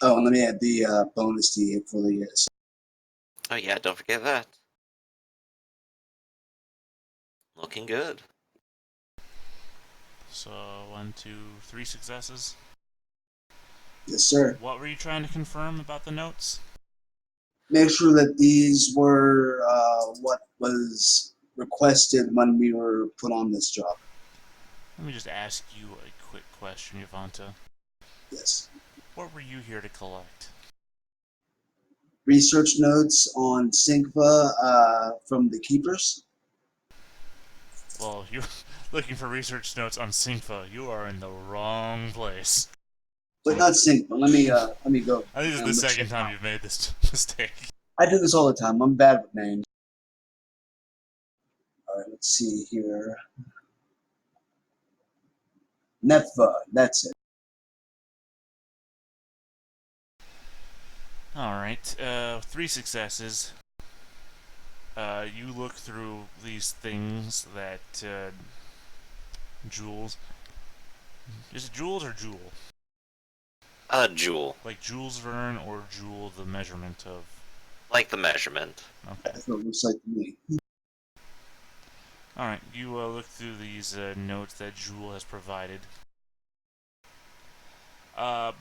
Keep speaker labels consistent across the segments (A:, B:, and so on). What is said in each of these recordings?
A: Oh, and let me add the bonus D8 for the.
B: Oh yeah, don't forget that. Looking good.
C: So, 1, 2, 3 successes.
A: Yes, sir.
C: What were you trying to confirm about the notes?
A: Make sure that these were what was requested when we were put on this job.
C: Let me just ask you a quick question, Yvonta.
A: Yes.
C: What were you here to collect?
A: Research notes on Syncva from the keepers.
C: Well, you're looking for research notes on Syncfa. You are in the wrong place.
A: But not Syncva. Let me go.
C: I think this is the
A: Look
C: second
A: shit
C: time
A: up.
C: you've made this mistake.
A: I do this all the time. I'm bad with names. All right, let's see here. Netva. That's it.
C: Alright, 3 successes. You look through these things that, Jules... Is it Jules or Jewel?
B: Jewel.
C: Like Jules Verne or Jewel the measurement of...
B: Like the measurement.
C: Okay.
A: That's what it looks like to me.
C: Alright, you look through these notes that Jewel has provided.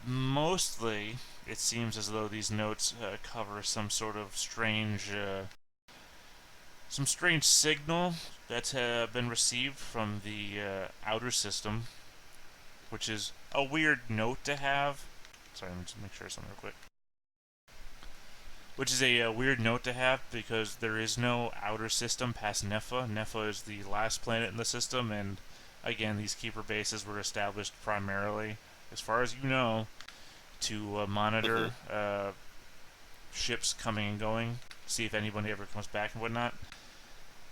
C: Mostly, it seems as though these notes cover some sort of strange... some strange signal that's been received from the outer system, which is a weird note to have. Sorry, let me just make sure something real quick. Which is a weird note to have because there is no outer system past Nepha. Nepha is the last planet in the system, and again, these keeper bases were established primarily, as far as you know, to monitor ships coming and going, see if anybody ever comes back and whatnot.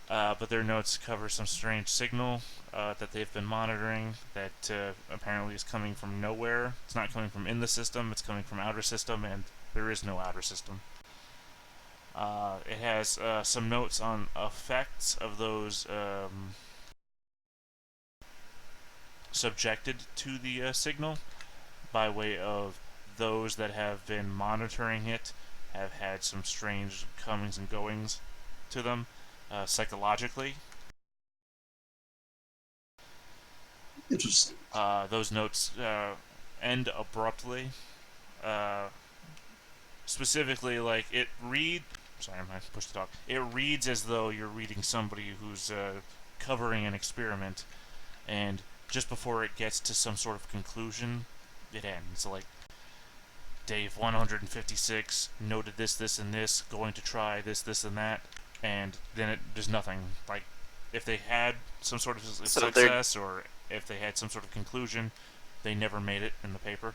C: But their notes cover some strange signal that they've been monitoring that apparently is coming from nowhere. It's not coming from in the system, it's coming from outer system, and there is no outer system. It has some notes on effects of those subjected to the signal, by way of those that have been monitoring it have had some strange comings and goings to them psychologically.
A: Interesting.
C: Those notes end abruptly. Uh, Specifically, like, it read. Sorry, I pushed the dog. It reads as though you're reading somebody who's covering an experiment, and just before it gets to some sort of conclusion, it ends. Like, Dave 156 noted this, this, and this, going to try this, this, and that, and then there's nothing. Like, if they had some sort of success, or if they had some sort of conclusion, they never made it in the paper.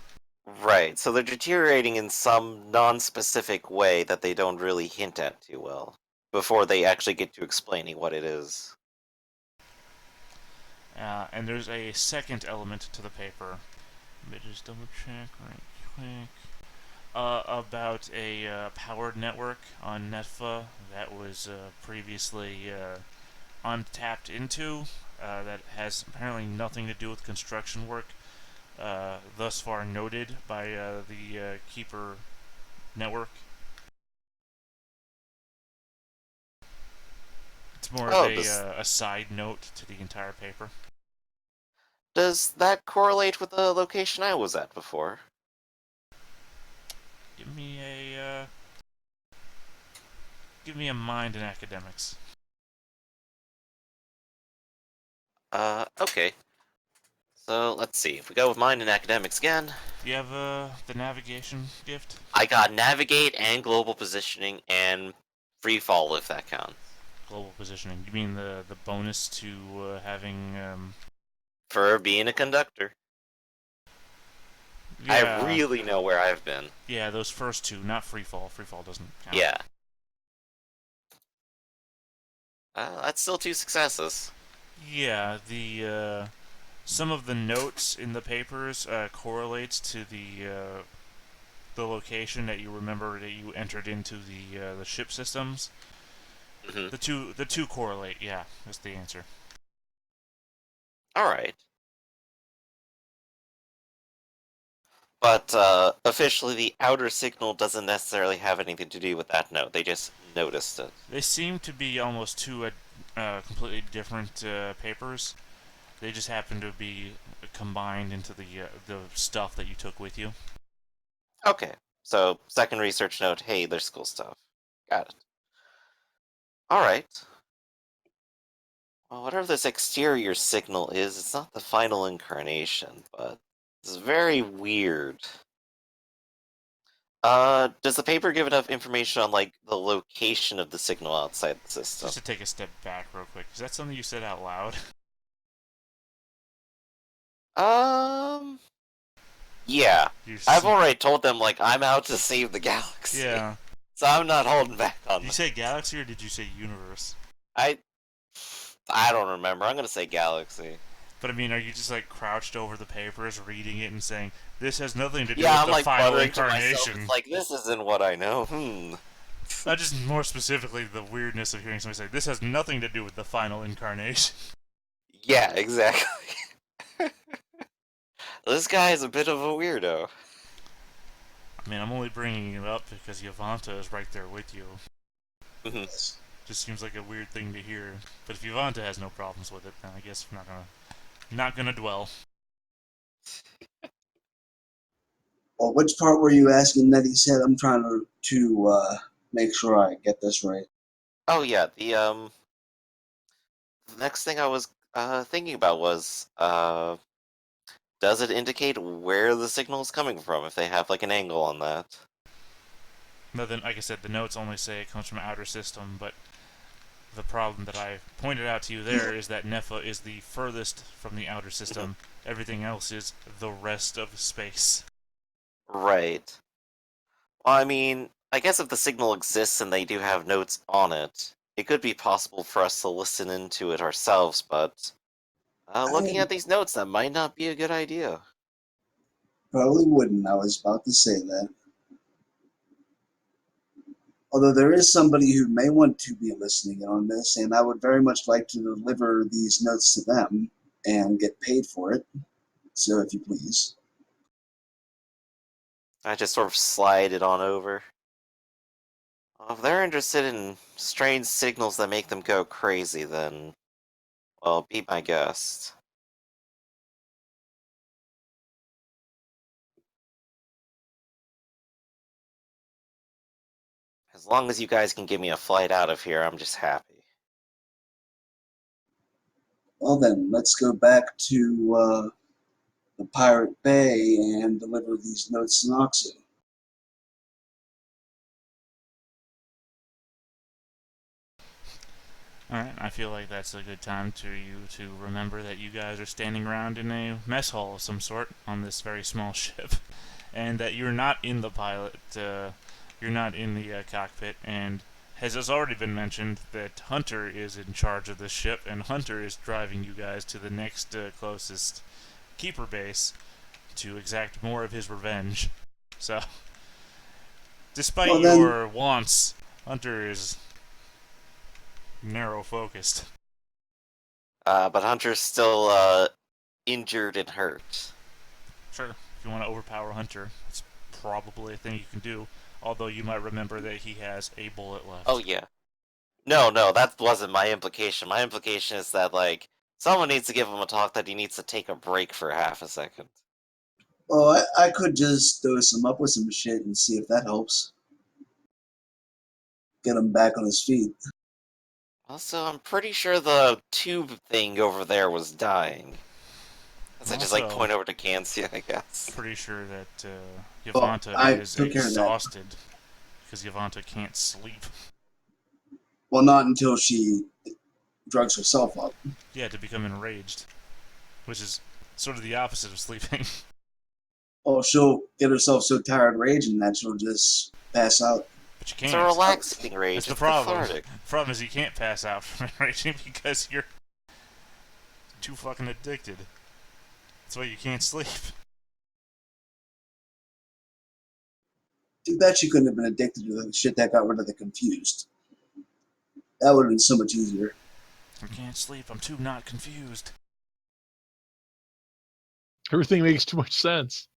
B: Right, so they're deteriorating in some non-specific way that they don't really hint at too well, before they actually get to explaining what it is.
C: And there's a second element to the paper. Let me just double check right quick. About a powered network on Netfa that was previously untapped into, that has apparently nothing to do with construction work, thus far noted by the Keeper network. It's more of
B: Oh,
C: a side note to the entire paper.
B: does that correlate with the location I was at before?
C: Give me a mind in academics.
B: Okay. So, let's see. If we go with mine in academics again...
C: Do you have the navigation gift?
B: I got navigate and global positioning and free fall, if that counts.
C: Global positioning. You mean the bonus to having
B: For being a conductor. I
C: yeah,
B: really know where I've been.
C: yeah, those first two, not free fall. Free fall doesn't count.
B: Yeah. That's still 2 successes.
C: Yeah, the some of the notes in the papers correlates to the location that you remember that you entered into the ship systems.
B: Mm-hmm.
C: The two correlate. Yeah, that's the answer.
B: Alright. But officially, the outer signal doesn't necessarily have anything to do with that note. They just noticed it.
C: They seem to be almost two completely different papers. They just happen to be combined into the stuff that you took with you.
B: Okay, so second research note, hey, there's school stuff. Got it. Alright. Well, whatever this exterior signal is, it's not the final incarnation, but it's very weird. Does the paper give enough information on, like, the location of the signal outside the system?
C: Just to take a step back real quick, is that something you said out loud?
B: Um, yeah. I've already told them, like, I'm out to save the galaxy.
C: Yeah.
B: So I'm not holding back on
C: Did you
B: them.
C: say galaxy or did you say universe?
B: I don't remember. I'm gonna say galaxy.
C: But I mean, are you just like crouched over the papers, reading it and saying, "This has nothing to do
B: Yeah,
C: with
B: I'm
C: the
B: like
C: final
B: muttering to myself.
C: incarnation"?
B: It's like, this isn't what I know.
C: Just more specifically, the weirdness of hearing somebody say, "This has nothing to do with the final incarnation."
B: Yeah, exactly. This guy is a bit of a weirdo.
C: I mean, I'm only bringing it up because Yavanta is right there with you. Just seems like a weird thing to hear. But if Yavanta has no problems with it, then I guess I'm not gonna dwell.
A: Well, which part were you asking that he said? I'm trying to make sure I get this right.
B: Oh yeah, the next thing I was thinking about was does it indicate where the signal is coming from if they have like an angle on that?
C: But then, like I said, the notes only say it comes from outer system, but the problem that I pointed out to you there is that Nepha is the furthest from the outer system. Everything else is the rest of space.
B: Right. Well, I mean, I guess if the signal exists and they do have notes on it, it could be possible for us to listen into it ourselves, but looking
A: I
B: at these notes, that might not be a good idea.
A: probably wouldn't. I was about to say that. Although there is somebody who may want to be listening in on this, and I would very much like to deliver these notes to them and get paid for it. So, if you please.
B: I just sort of slide it on over. Well, if they're interested in strange signals that make them go crazy, then, well, be my guest. As long as you guys can give me a flight out of here, I'm just happy.
A: Well, then, let's go back to the Pirate Bay and deliver these notes to Noxu.
C: Alright, I feel like that's a good time to you to remember that you guys are standing around in a mess hall of some sort on this very small ship, and that you're not in the you're not in the cockpit, and as has already been mentioned, that Hunter is in charge of the ship, and Hunter is driving you guys to the next closest keeper base to exact more of his revenge. So, despite
A: Well, then,
C: your wants, Hunter is narrow focused.
B: But Hunter's still, injured and hurt.
C: Sure, if you want to overpower Hunter, it's probably a thing you can do. Although you might remember that he has a bullet left.
B: Oh, yeah. No, that wasn't my implication. My implication is that, like, someone needs to give him a talk that he needs to take a break for half a second.
A: oh, I could just dose him up with some shit and see if that helps. Get him back on his feet.
B: Also, I'm pretty sure the tube thing over there was dying. As I just, like,
C: Also,
B: point over to Kansia, I guess.
C: pretty sure that
A: Oh,
C: Yavanta
A: I
C: is
A: took care of that.
C: exhausted because Yavanta can't sleep.
A: Well, not until she drugs herself up.
C: Yeah, to become enraged, which is sort of the opposite of sleeping.
A: Oh, she'll get herself so tired raging that she'll just pass out.
C: But you
B: It's a
C: can't.
B: relaxing rage.
C: That's the
B: It's
C: problem.
B: cathartic.
C: The problem is you can't pass out from enraging because you're too fucking addicted. That's why you can't sleep.
A: Too bad she couldn't have been addicted to the shit that got rid of the confused. That would have been so much easier.
C: I can't sleep. I'm too not confused.
D: Everything makes too much sense.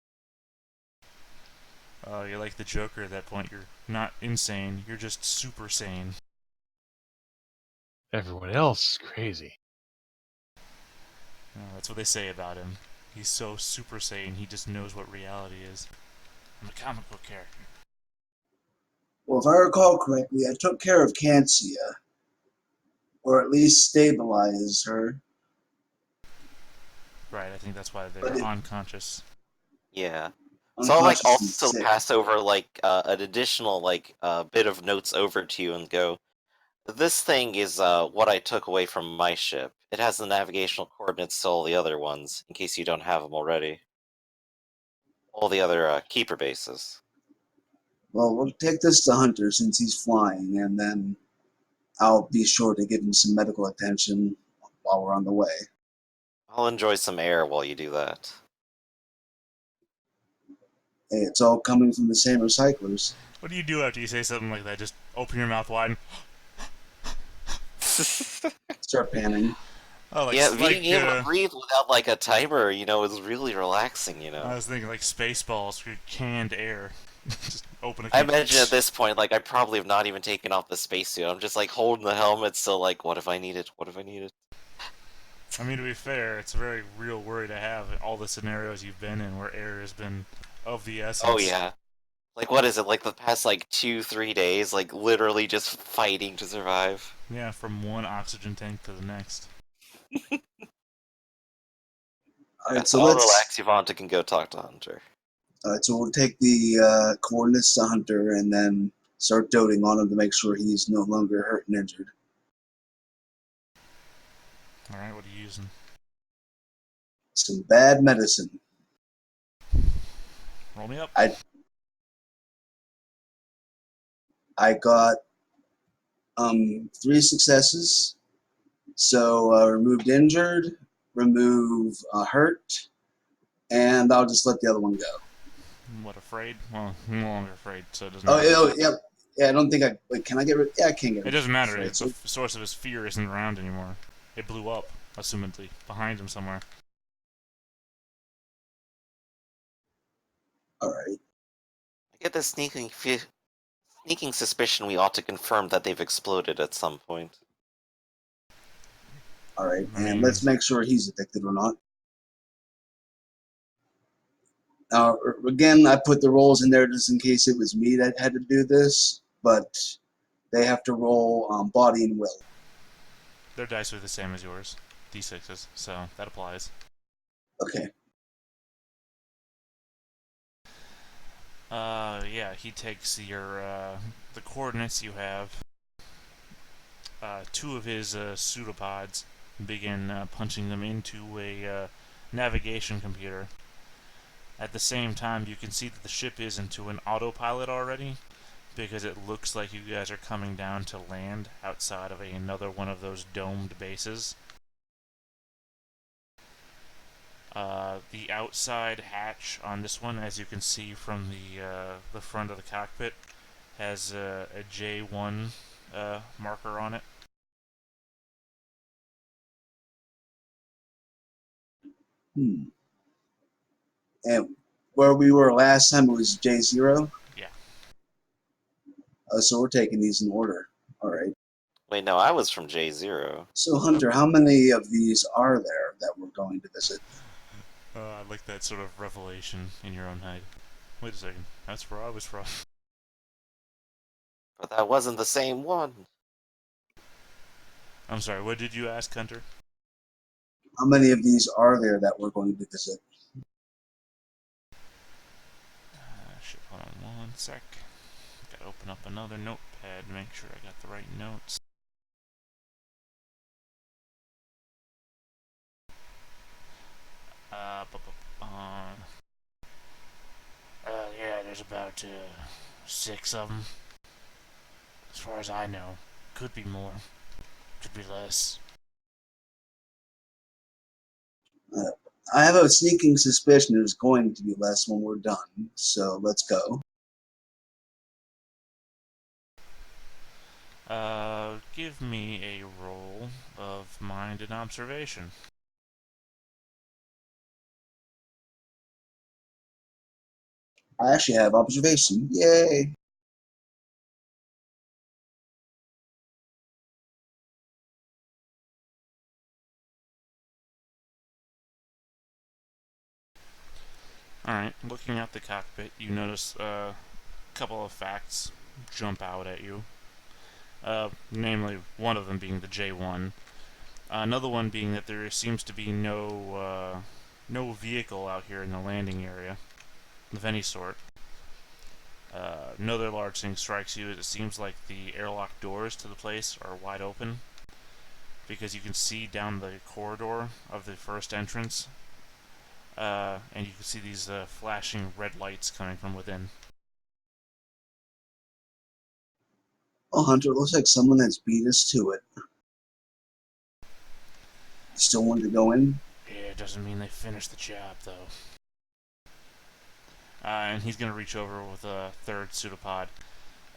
C: You're like the Joker at that point. You're not insane. You're just super sane.
D: Everyone else is crazy.
C: That's what they say about him. He's so super sane. He just knows what reality is. I'm a comic book character.
A: Well, if I recall correctly, I took care of Cancia, or at least stabilized her.
C: Right. I think that's why
A: But
C: they're unconscious.
B: Yeah. So I'll like
A: unconscious and
B: also
A: sick.
B: pass over like an additional like bit of notes over to you and go, this thing is what I took away from my ship. It has the navigational coordinates to all the other ones, in case you don't have them already. All the other keeper bases.
A: Well, we'll take this to Hunter since he's flying, and then I'll be sure to give him some medical attention while we're on the way.
B: I'll enjoy some air while you do that.
A: Hey, it's all coming from the same recyclers.
C: What do you do after you say something like that? Just open your mouth wide.
A: Start panning.
C: Oh,
B: Yeah, being
C: like
B: able to breathe without like a timer, is really relaxing,
C: I was thinking like Spaceballs for canned air. Just open a
B: I
C: can.
B: imagine at this point, like, I probably have not even taken off the spacesuit. I'm just like holding the helmet, still like, what if I need it? What if I need it?
C: I mean, to be fair, it's a very real worry to have in all the scenarios you've been in where air has been of the
B: Oh
C: essence.
B: yeah. Like, what is it? Like the past like 2-3 days, like literally just fighting to survive.
C: Yeah, from one oxygen tank to the next.
A: All
B: Yeah,
A: right,
B: so
A: so
B: I'll
A: let's.
B: relax Yvonne can go talk to Hunter.
A: All right, so we'll take the coordinates to Hunter and then start doting on him to make sure he's no longer hurt and injured.
C: Alright, what are you using?
A: Some bad medicine.
C: Roll me up.
A: I got 3 successes. So removed injured, remove hurt, and I'll just let the other one go.
C: What, afraid? Well, I'm no longer afraid, so it doesn't
A: Oh,
C: matter.
A: yeah. I don't think I. Wait, can I get rid? Yeah, I can get
C: It
A: rid of
C: doesn't matter.
A: afraid.
C: The
A: So,
C: source of his fear isn't around anymore. It blew up, assumedly, behind him somewhere.
A: all right.
B: I get this sneaking suspicion we ought to confirm that they've exploded at some point.
A: All right,
C: I
A: and
C: mean,
A: let's make sure he's addicted or not. Now, again, I put the rolls in there just in case it was me that had to do this, but they have to roll body and will.
C: their dice are the same as yours. D6s, so that applies.
A: Okay.
C: Yeah, he takes the coordinates you have, 2 of his pseudopods, and begin punching them into a navigation computer. At the same time, you can see that the ship is into an autopilot already, because it looks like you guys are coming down to land outside of another one of those domed bases. The outside hatch on this one, as you can see from the front of the cockpit, has a J1 marker on it.
A: Hmm. And where we were last time it was J0.
C: Yeah.
A: So we're taking these in order. All right.
B: Wait, no, I was from J0.
A: So Hunter, how many of these are there that we're going to visit?
C: I like that sort of revelation in your own head. Wait a second. That's where I was from.
B: But that wasn't the same one.
C: I'm sorry, what did you ask, Hunter?
A: How many of these are there that we're going to visit?
C: Shit, hold on one sec. Gotta open up another notepad to make sure I got the right notes. Uh, bu- bu- uh, yeah, there's about 6 of them. As far as I know. Could be more. Could be less.
A: Uh, I have a sneaking suspicion there's going to be less when we're done. So let's go.
C: Give me a roll of mind and observation.
A: I actually have observation. Yay!
C: Alright, looking at the cockpit, you notice a couple of facts jump out at you. Namely, one of them being the J1. Another one being that there seems to be no vehicle out here in the landing area of any sort. Another large thing strikes you. It seems like the airlock doors to the place are wide open because you can see down the corridor of the first entrance, and you can see these flashing red lights coming from within.
A: Oh, Hunter, looks like someone has beat us to it. Still want to go in?
C: Yeah, it doesn't mean they finished the job, though. And he's going to reach over with a third pseudopod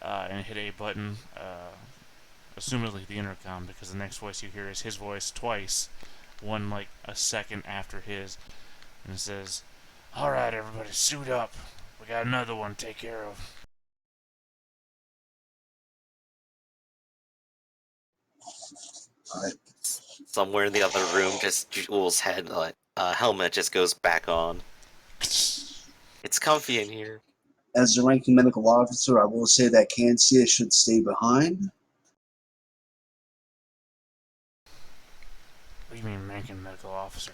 C: and hit a button, assumedly the intercom, because the next voice you hear is his voice twice, one like a second after his, and it says, "Alright, everybody, suit up. We got another one to take care of."
A: Alright.
B: Somewhere in the other room, just Jules' head helmet just goes back on. It's comfy in here.
A: As the ranking medical officer, I will say that Kancia should stay behind.
C: What do you mean, ranking medical officer?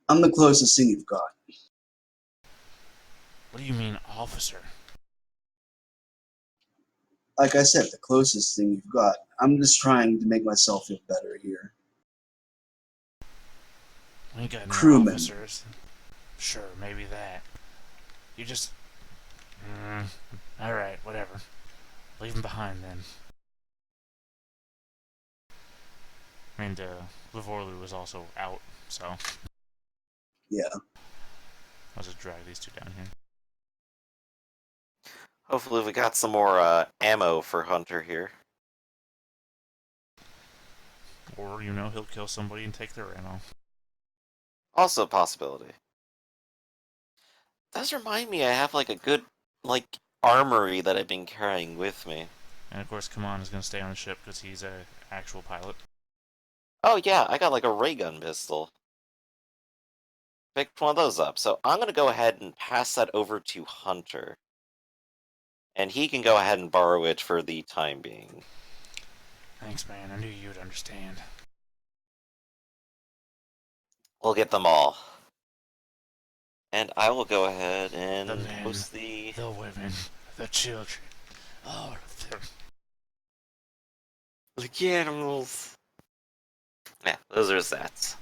A: I'm the closest thing you've got.
C: What do you mean, officer?
A: Like I said, the closest thing you've got. I'm just trying to make myself feel better here.
C: We ain't got any
A: Crewman.
C: officers. Sure, maybe that. You just... Alright, whatever. Leave him behind, then. And, Livorlu was also out, so...
A: Yeah.
C: I'll just drag these two down here.
B: Hopefully we got some more ammo for Hunter here.
C: Or, he'll kill somebody and take their ammo.
B: Also a possibility. Does remind me I have like a good armory that I've been carrying with me.
C: And of course, Kaman is going to stay on the ship because he's an actual pilot.
B: Oh yeah, I got like a ray gun pistol. Picked one of those up, so I'm gonna go ahead and pass that over to Hunter. And he can go ahead and borrow it for the time being.
C: Thanks, man. I knew you'd understand.
B: We'll get them all. And I will go ahead
C: The
B: and
C: men,
B: post the...
C: the women, the children, all of them.
B: the animals. Yeah, those are stats.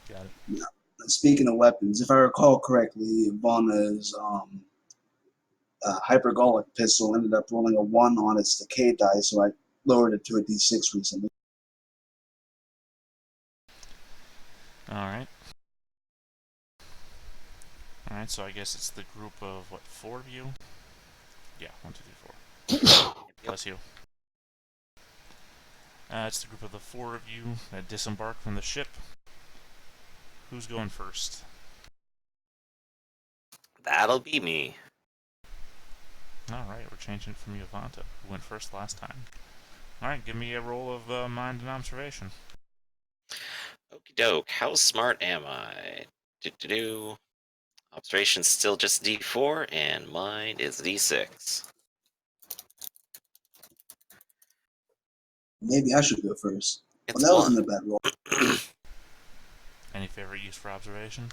C: Got it.
A: Yeah. Speaking of weapons, if I recall correctly, Vana's hypergolic pistol ended up rolling a 1 on its decay die, so I lowered it to a d6 recently.
C: Alright. Alright, so I guess it's the group of, what, 4 of you? Yeah, 1, 2, 3, 4. Bless you. It's the group of the 4 of you that disembark from the ship. Who's going first?
B: That'll be me.
C: Alright, we're changing it from Yavanta, who went first last time. Alright, give me a roll of mind and observation.
B: Okie doke, how smart am I? Do-do-do. Observation's still just D4, and mine is D6.
A: Maybe I should go first.
B: It's
A: Well, that
B: 1.
A: wasn't a bad roll.
C: Any favorite use for observation?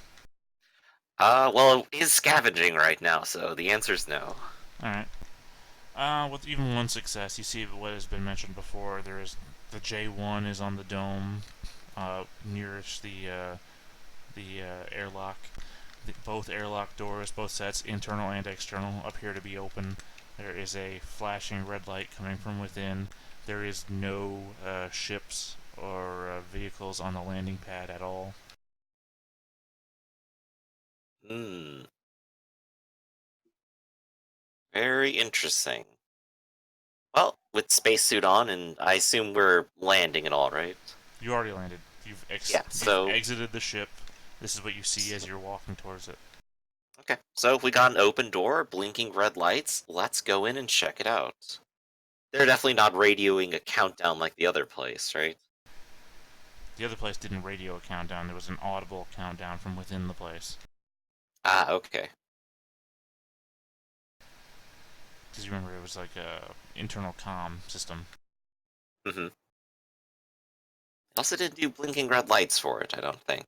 B: Well, he's scavenging right now, so the answer's no.
C: Alright. With even one success, you see what has been mentioned before. There is the J1 is on the dome, nearest the airlock. Both airlock doors, both sets, internal and external, appear to be open. There is a flashing red light coming from within. There is no ships or vehicles on the landing pad at all.
B: Hmm. Very interesting. Well, with spacesuit on, and I assume we're landing and all, right?
C: You already landed.
B: Yeah,
C: You've
B: so...
C: exited the ship. This is what you see as you're walking towards it.
B: Okay, so if we got an open door, blinking red lights, let's go in and check it out. They're definitely not radioing a countdown like the other place, right?
C: The other place didn't radio a countdown. There was an audible countdown from within the place.
B: Ah, okay.
C: Because you remember it was like a internal comm system.
B: Mm-hmm. Also didn't do blinking red lights for it, I don't think.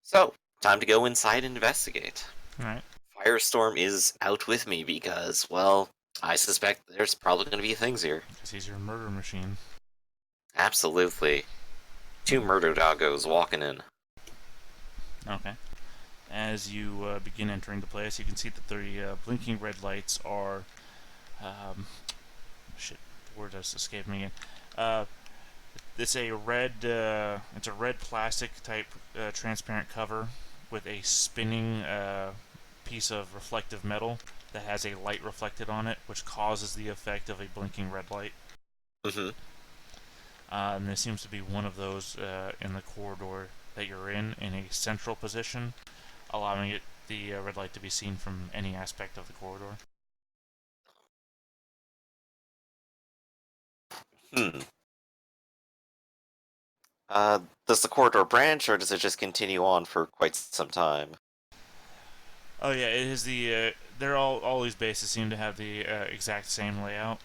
B: So, time to go inside and investigate.
C: Alright.
B: Firestorm is out with me because, well, I suspect there's probably going to be things here.
C: Because he's your murder machine.
B: Absolutely. Two murder doggos walking in.
C: Okay. As you begin entering the place, you can see that the blinking red lights are... shit, the word just escaped me again. It's a red plastic type transparent cover with a spinning piece of reflective metal that has a light reflected on it, which causes the effect of a blinking red light.
B: Mm-hmm.
C: And there seems to be one of those in the corridor that you're in a central position, allowing the red light to be seen from any aspect of the corridor.
B: Hmm. Does the corridor branch, or does it just continue on for quite some time?
C: Oh yeah, it is the. They're all these bases seem to have the exact same layout.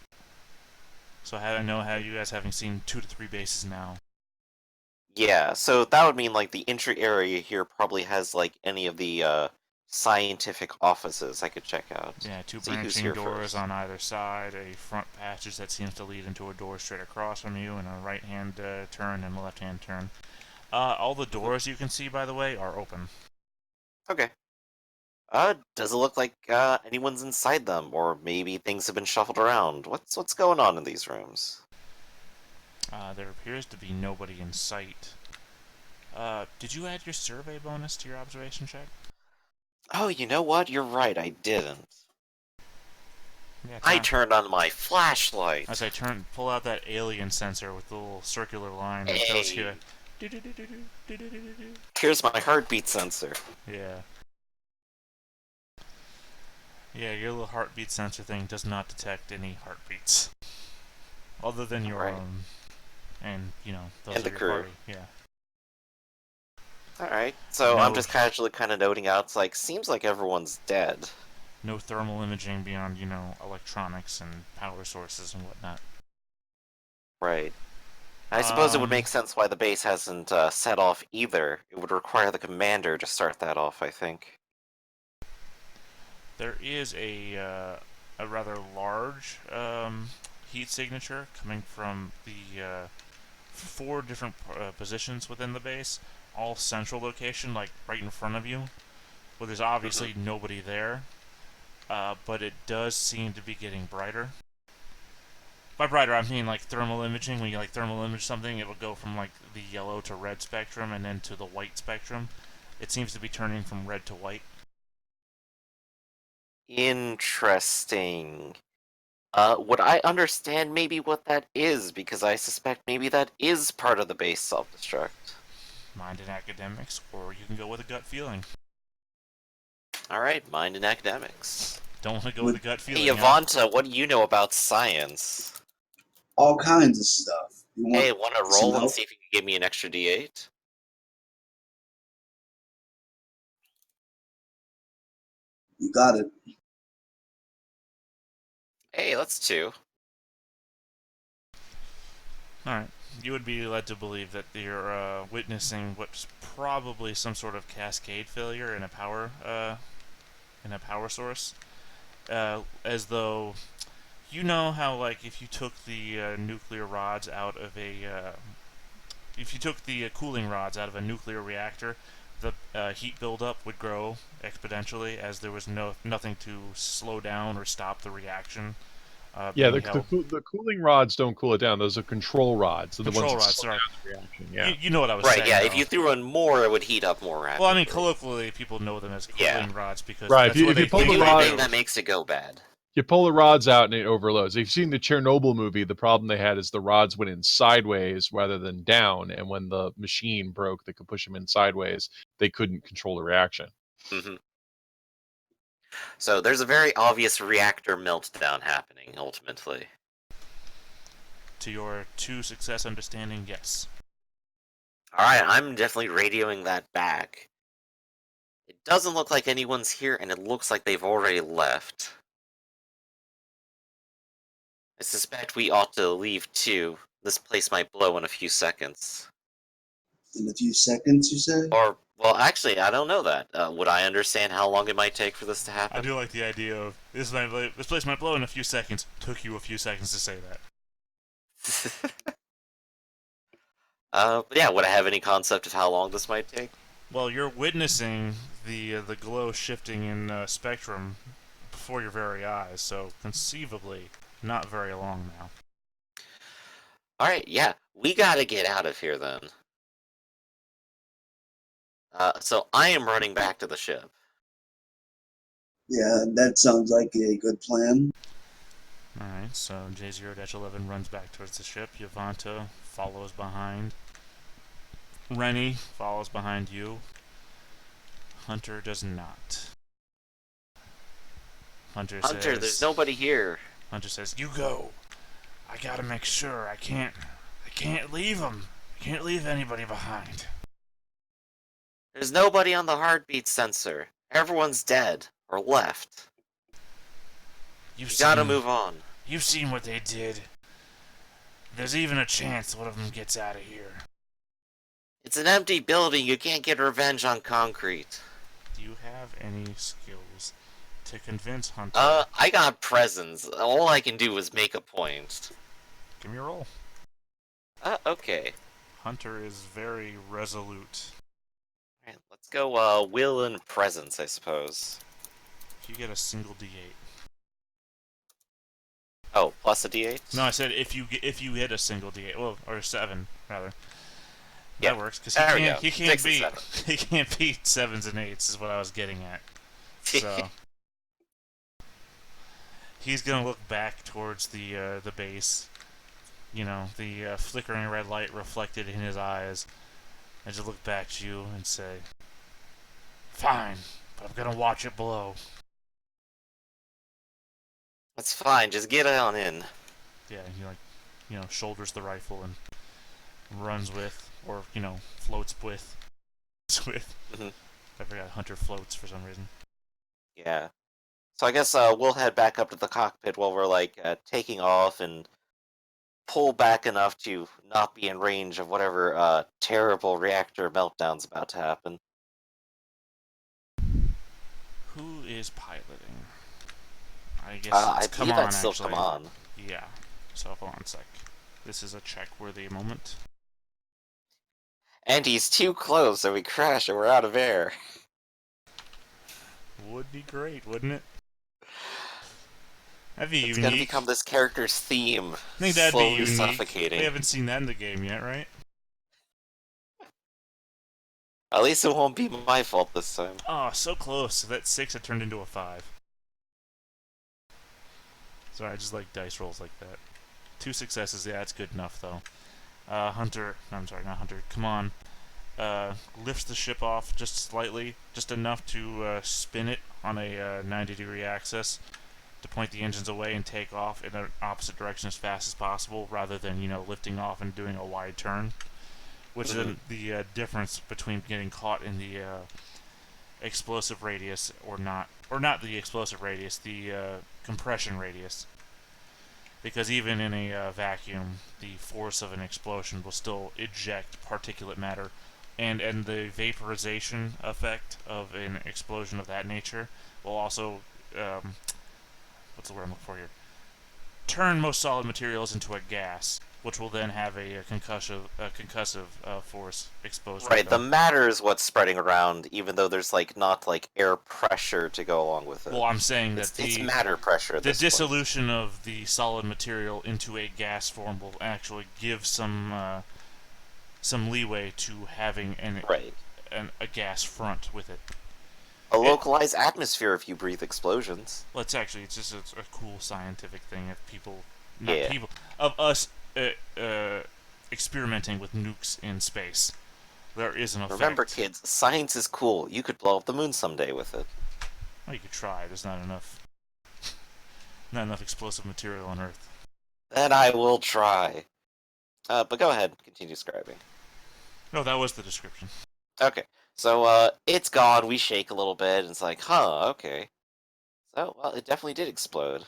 C: So I know how you guys having seen 2 to 3 bases now.
B: Yeah, so that would mean, like, the entry area here probably has, like, any of the, scientific offices I could check out.
C: Yeah, 2
B: See who's
C: branching
B: here
C: doors
B: first.
C: on either side, a front passage that seems to lead into a door straight across from you, and a right-hand turn and a left-hand turn. All the
B: Mhm.
C: doors you can see, by the way, are open.
B: Okay. Does it look like, anyone's inside them, or maybe things have been shuffled around? What's going on in these rooms?
C: There appears to be nobody in sight. Did you add your survey bonus to your observation check?
B: Oh, you know what? You're right, I didn't.
C: Yeah,
B: I
C: turn.
B: turned on my
C: As
B: flashlight!
C: I pull out that alien sensor with the little circular line that tells you.
B: Hey! Here's my heartbeat sensor.
C: Yeah. Yeah, your little heartbeat sensor thing does not detect any heartbeats. Other than your
B: Alright.
C: own. And, those
B: And
C: of
B: the
C: your
B: crew.
C: party. Yeah.
B: Alright, so I'm
C: No
B: just casually kind of noting out, it's like, seems like everyone's dead.
C: no thermal imaging beyond, electronics and power sources and whatnot.
B: Right. I suppose it would
C: Um,
B: make sense why the base hasn't set off either. It would require the commander to start that off, I think.
C: there is a rather large heat signature coming from the 4 different positions within the base, all central location, like right in front of you. Well, there's
B: Hmm.
C: obviously nobody there, but it does seem to be getting brighter. By brighter, I mean like thermal imaging. When you like thermal image something, it will go from like the yellow to red spectrum and then to the white spectrum. It seems to be turning from red to white.
B: Interesting. Would I understand maybe what that is? Because I suspect maybe that is part of the base self-destruct.
C: Mind and academics, or you can go with a gut feeling.
B: Alright, mind and academics.
C: Don't want to go with a
A: With
C: gut
B: Hey,
C: feeling, huh?
B: Yavanta, what do you know about science?
A: all kinds of stuff. You want
B: Hey, wanna
A: some
B: roll and
A: help?
B: see if you can give me an extra D8?
A: You got it.
B: Hey, that's 2.
C: Alright. You would be led to believe that you're witnessing what's probably some sort of cascade failure in a power source. As though you know how, like, if you took the nuclear rods out of if you took the cooling rods out of a nuclear reactor, the heat buildup would grow exponentially as there was nothing to slow down or stop the reaction
D: Yeah,
C: being held.
D: the cooling rods don't cool it down. Those are control rods. They're the ones
C: Control
D: that
C: rods,
D: slow
C: sorry.
D: down the reaction.
C: You,
D: Yeah.
C: you know what I was
B: Right,
C: saying,
B: yeah, if
C: though.
B: you threw in more, it would heat up more rapidly.
C: Well, I mean, colloquially, people know them as
B: Yeah.
C: cooling rods because
D: Right,
C: that's
D: if
C: what
D: you
C: they
D: pull
B: The
D: the
C: think
B: only
C: they
D: rod-
B: thing
C: do.
B: that makes it go bad.
D: You pull the rods out and it overloads. If you've seen the Chernobyl movie, the problem they had is the rods went in sideways rather than down, and when the machine broke that could push them in sideways, they couldn't control the reaction.
B: Mm-hmm. So there's a very obvious reactor meltdown happening, ultimately.
C: To your 2 success understanding, yes.
B: Alright, I'm definitely radioing that back. It doesn't look like anyone's here, and it looks like they've already left. I suspect we ought to leave too. This place might blow in a few seconds.
A: In a few seconds, you say?
B: Or, well, actually, I don't know that. Would I understand how long it might take for this to
C: I
B: happen?
C: do like the idea of this place might blow in a few seconds. Took you a few seconds to say that.
B: But yeah, would I have any concept of how long this might take?
C: Well, you're witnessing the glow shifting in spectrum before your very eyes, so conceivably not very long now.
B: Alright, yeah, we gotta get out of here then. So I am running back to the ship.
A: Yeah, that sounds like a good plan.
C: Alright, so J0-11 runs back towards the ship. Yavanta follows behind. Rennie follows behind you. Hunter does not. Hunter
B: Hunter,
C: says,
B: there's nobody here.
C: Hunter says, "You go. I gotta make sure. I can't leave him. I can't leave anybody behind."
B: There's nobody on the heartbeat sensor. Everyone's dead. Or left. You gotta move on.
C: You've seen what they did. There's even a chance one of them gets out of here.
B: It's an empty building. You can't get revenge on concrete.
C: Do you have any skills to convince Hunter?
B: I got presents. All I can do is make a point.
C: Give me a roll.
B: Okay.
C: Hunter is very resolute.
B: Alright, let's go, will and presence, I suppose.
C: If you get a single D8.
B: Oh, plus a D8?
C: No, I said if you hit a single D8, well, or 7 rather.
B: Yeah,
C: That works because
B: there we go.
C: he can't
B: 6 and
C: beat
B: 7.
C: he can't beat 7s and 8s is what I was getting at. So he's gonna look back towards the base. You know, the flickering red light reflected in his eyes, and just look back at you and say, "Fine, but I'm gonna watch it blow."
B: That's fine, just get on in.
C: Yeah, he shoulders the rifle and runs with, or floats with.
B: Mhm.
C: I forgot Hunter floats for some reason.
B: Yeah. So I guess we'll head back up to the cockpit while we're taking off and pull back enough to not be in range of whatever terrible reactor meltdown's about to happen.
C: Who is piloting? I guess
B: I
C: it's
B: believe that's still come on.
C: Yeah. So hold on a sec. This is a check-worthy moment.
B: And he's too close, so we crash and we're out of air.
C: Would be great, wouldn't it? That'd be
B: It's
C: unique.
B: gonna become this character's theme.
C: I think that'd
B: slowly
C: be unique.
B: suffocating.
C: We haven't seen that in the game yet, right?
B: At least it won't be my fault this time.
C: Oh, so close. So that 6 had turned into a 5. Sorry, I just like dice rolls like that. 2 successes, yeah, that's good enough, though. Hunter, no, I'm sorry, not Hunter, come on. Lifts the ship off just slightly, just enough to spin it on a 90-degree axis to point the engines away and take off in an opposite direction as fast as possible, rather than, lifting off and doing a wide turn. Which is the difference between getting caught in the explosive radius or not the explosive radius, the compression radius. Because even in a vacuum, the force of an explosion will still eject particulate matter, and the vaporization effect of an explosion of that nature will also, what's the word I'm looking for here? Turn most solid materials into a gas, which will then have a concussive force exposed.
B: Right, the matter is what's spreading around, even though there's not air pressure to go along with it.
C: Well, I'm saying that
B: it's matter pressure. At
C: the
B: this
C: dissolution of the solid material into a gas form will actually give some leeway to having a gas front with it.
B: A localized atmosphere if you breathe explosions.
C: Well, it's just a cool scientific thing of people, not
B: Yeah.
C: people, of us experimenting with nukes in space. There is an
B: Remember,
C: effect.
B: kids, science is cool. You could blow up the moon someday with it.
C: Well, you could try. There's not enough explosive material on Earth.
B: Then I will try. But go ahead, continue describing.
C: No, that was the description.
B: Okay, so, it's gone, we shake a little bit, and it's like, huh, okay. So, well, it definitely did explode.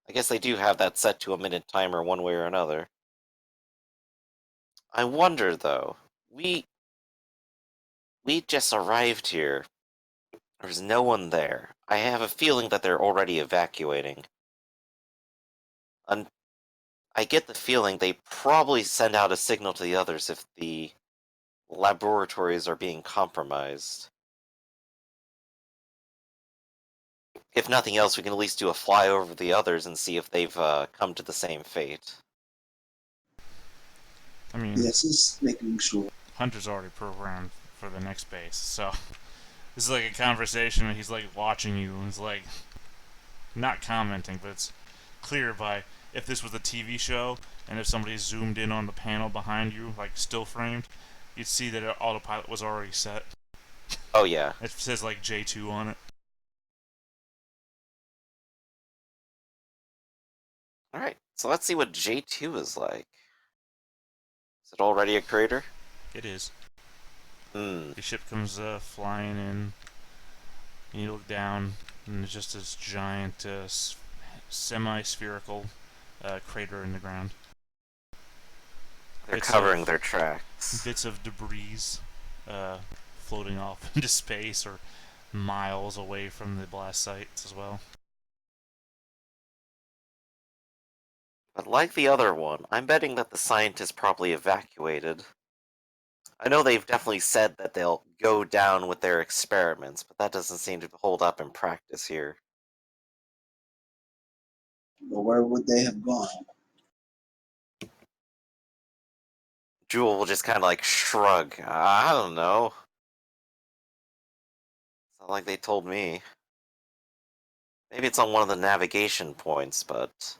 B: I guess they do have that set to a minute timer one way or another. I wonder, though, we just arrived here. There's no one there. I have a feeling that they're already evacuating. And I get the feeling they probably send out a signal to the others if the laboratories are being compromised. If nothing else, we can at least do a flyover of the others and see if they've come to the same fate.
C: I mean,
A: Yes, just making sure.
C: Hunter's already programmed for the next base, so this is like a conversation, and he's like watching you, and he's like not commenting, but it's clear by if this was a TV show, and if somebody zoomed in on the panel behind you, like still framed, you'd see that autopilot was already set.
B: Oh yeah.
C: It says like J2 on it.
B: Alright, so let's see what J2 is like. Is it already a crater?
C: It is.
B: Hmm.
C: The ship comes flying in, and you look down, and there's just this giant semi-spherical crater in the ground.
B: They're
C: Bits
B: covering
C: of-
B: their tracks.
C: Bits of debris floating off into space or miles away from the blast sites as well.
B: But like the other one, I'm betting that the scientists probably evacuated. I know they've definitely said that they'll go down with their experiments, but that doesn't seem to hold up in practice here.
A: But where would they have gone?
B: Jewel will just kind of like shrug. I don't know. It's not like they told me. Maybe it's on one of the navigation points, but...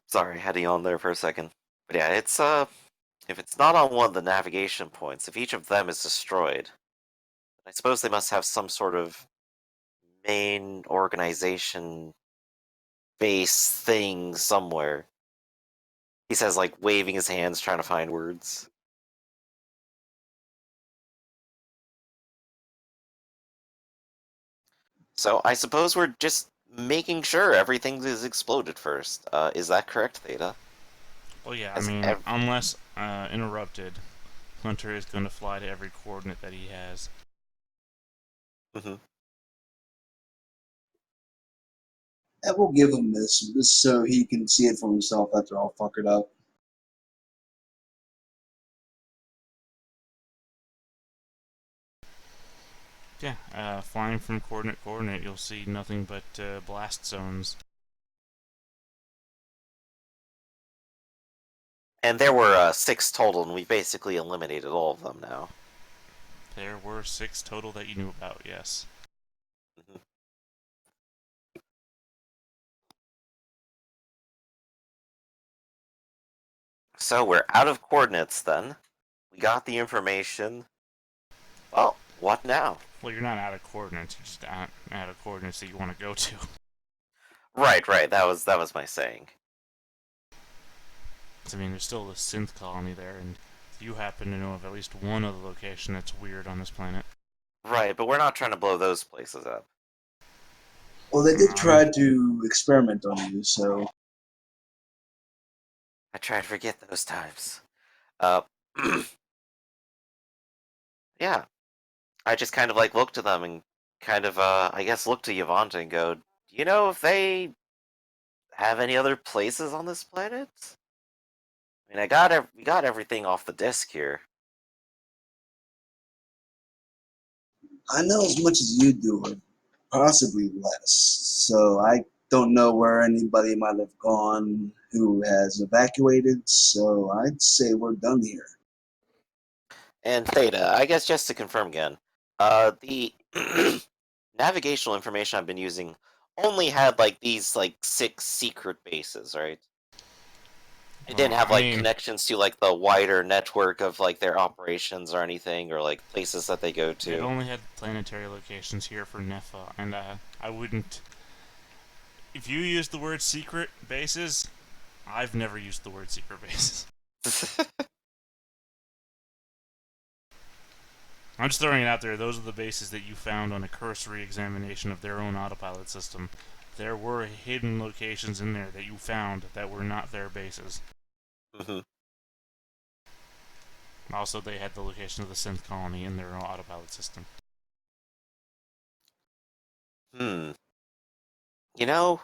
B: sorry, had you on there for a second. But yeah, it's, if it's not on one of the navigation points, if each of them is destroyed, I suppose they must have some sort of main organization base thing somewhere. He says, like, waving his hands, trying to find words. So I suppose we're just making sure everything is exploded first. Is that correct, Theta?
C: Well, yeah, I
B: Has
C: mean, unless interrupted, Hunter is going to fly to every coordinate that he has.
B: Mm-hmm.
A: And we'll give him this just so he can see it for himself after all fuck it up.
C: Yeah, flying from coordinate to coordinate, you'll see nothing but blast zones.
B: And there were 6 total, and we basically eliminated all of them now.
C: There were 6 total that you knew about, yes.
B: Mhm. So we're out of coordinates then. We got the information. Well, what now?
C: Well, you're not out of coordinates, you're just out of coordinates that you want to go to.
B: Right, that was my saying.
C: I mean, there's still the synth colony there, and you happen to know of at least one other location that's weird on this planet.
B: Right, but we're not trying to blow those places up.
A: Well, they did try to experiment on you, so
B: I try to forget those times. Uh, yeah. I just kind of like look to them and kind of, I guess look to Yavanta and go, do you know if they have any other places on this planet? I mean, we got everything off the disk here.
A: I know as much as you do, or possibly less. So I don't know where anybody might have gone who has evacuated, so I'd say we're done here.
B: And Theta, I guess just to confirm again, the navigational information I've been using only had like these like 6 secret bases, right? It didn't have
C: I
B: like
C: mean,
B: connections to like the wider network of like their operations or anything, or like places that they go
C: it
B: to.
C: only had planetary locations here for Nepha, and I wouldn't. If you use the word secret bases, I've never used the word secret bases. I'm just throwing it out there. Those are the bases that you found on a cursory examination of their own autopilot system. There were hidden locations in there that you found that were not their bases.
B: Mhm.
C: Also, they had the location of the synth colony in their own autopilot system.
B: Hmm. You know,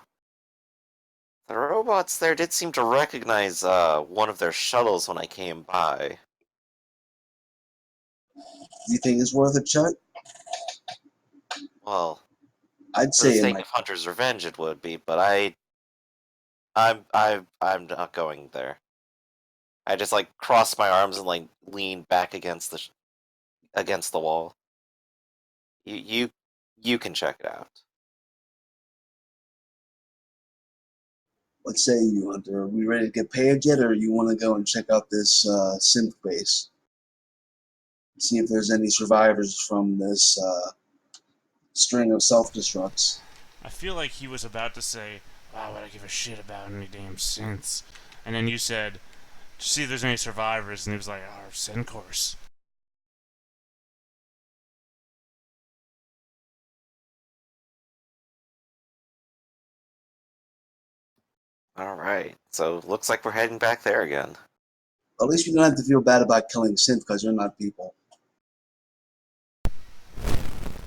B: the robots there did seem to recognize one of their shuttles when I came by.
A: Do you think it's worth a shot?
B: Well,
A: I'd
B: for the
A: say it
B: sake
A: might.
B: of Hunter's Revenge, it would be, but I'm not going there. I just like cross my arms and like lean back against against the wall. You you you can check it out.
A: What say you, Hunter? Are we ready to get paid yet, or you want to go and check out this synth base? See if there's any survivors from this string of self-destructs.
C: I feel like he was about to say, "Why would I give a shit about any damn synths?" And then you said, "See if there's any survivors," and he was like, "Our synth course."
B: All right, so looks like we're heading back there again.
A: At least you don't have to feel bad about killing synth because they're not people.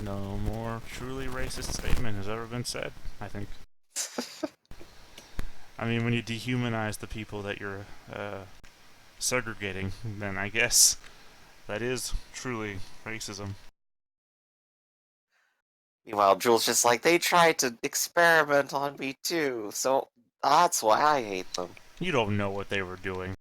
C: No more truly racist statement has ever been said, I think. I mean, when you dehumanize the people that you're segregating, then I guess that is truly racism.
B: Meanwhile, Jules just like they tried to experiment on me too, so that's why I hate them.
C: You don't know what they were doing.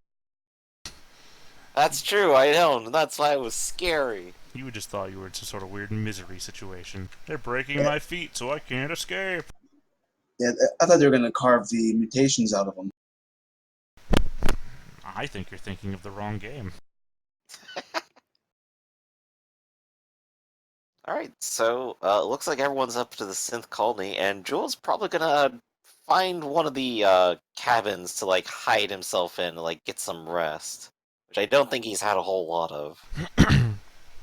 B: That's true, I know, and that's why it was scary.
C: You just thought you were in some sort of weird misery situation. They're breaking
A: Yeah,
C: my feet, so I can't escape.
A: yeah, I thought they were going to carve the mutations out of them.
C: I think you're thinking of the wrong game.
B: Alright, so it looks like everyone's up to the synth colony, and Jules probably gonna find one of the cabins to like hide himself in, like get some rest. Which I don't think he's had a whole lot of.